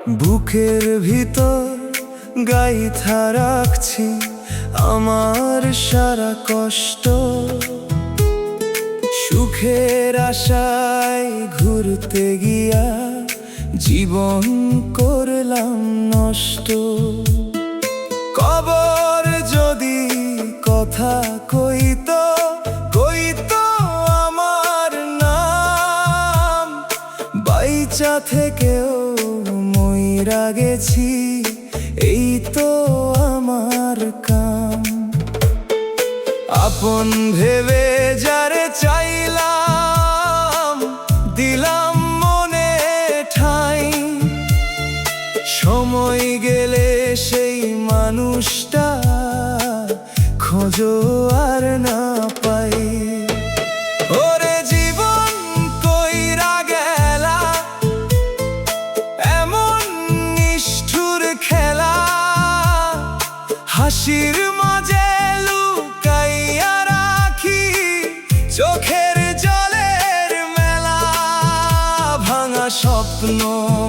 বুকের ভিতর গাইথা রাখছি আমার সারা কষ্ট। সুখের আশায় ঘুরতে গিয়া জীবন করলাম নষ্ট। কবর যদি কথা কইতো আমার নাম, বাইচা থেকেও মইরা গেছি, এই তো আমার কাম। আপন ভেবে যারে চাইলাম, দিলাম মনে ঠাই, সময় গেলে সেই মানুষটা খোঁজো আর না পাই। ওরে জীবন কইরা গেলা, এমন নিষ্ঠুর খেলা, হাসির মাঝে লুকাইয়া রাখি চোখের জলের মেলা। ভাঙা স্বপ্ন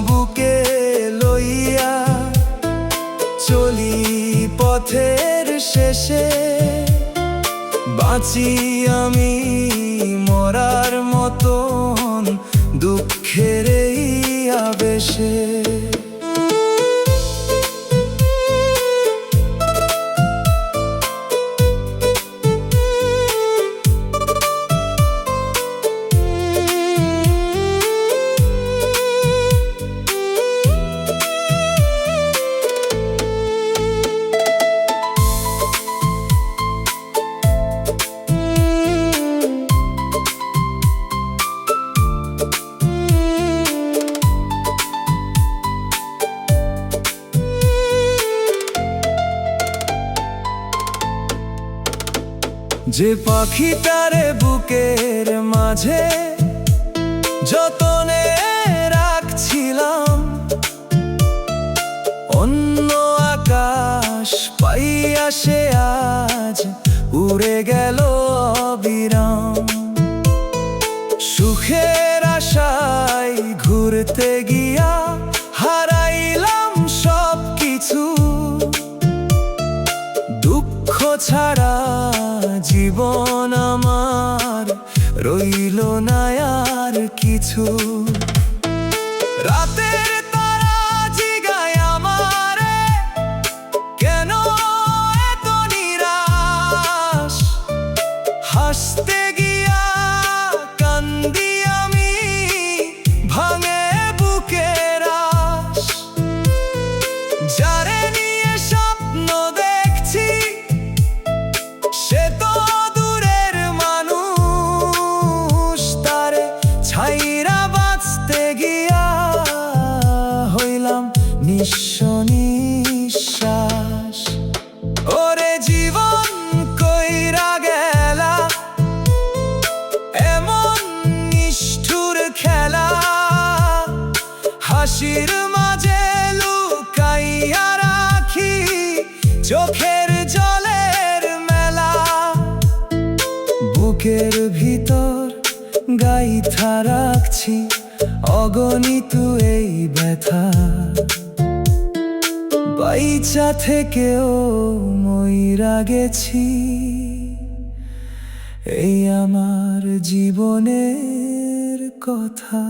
বুকে লইয়া চলি পথের শেষে, বাঁচি আমি মরার মতন দুঃখের এই আবেশে। যে পাখিটারে বুকের মাঝে যতনে রাখছিলাম, অন্য আকাশ পাইয়া সে আজ উড়ে গেল অবিরাম। সুখের আশায় ঘুরতে গিয়া হারাইলাম সব কিছু, দুঃখ ছাড়া জীবন আমার রইল না আর কিছু। রাতের তারা জিগায় আমারে, কেন এত নিরাশ, হাসতে গিয়া কান্দি আমি, ভাঙে বুকের আশ। যারে নিয়ে স্বপ্ন দেখছি সে তো দূরের মানুষ, তারে ছাইরা বাঁচতে গিয়া হইলাম নিঃস্ব নিঃশ্বাস। ওরে জীবন কইরা গেলা, এমন নিষ্ঠুর খেলা, হাসির মাঝে লুকাইয়া রাখি চোখের জলের মেলা। বুকের ভিতর গাইথা রাখছি অগণিত এই ব্যথা, বাইচা থেকেও মইরা গেছি, এই আমার জীবনের কথা।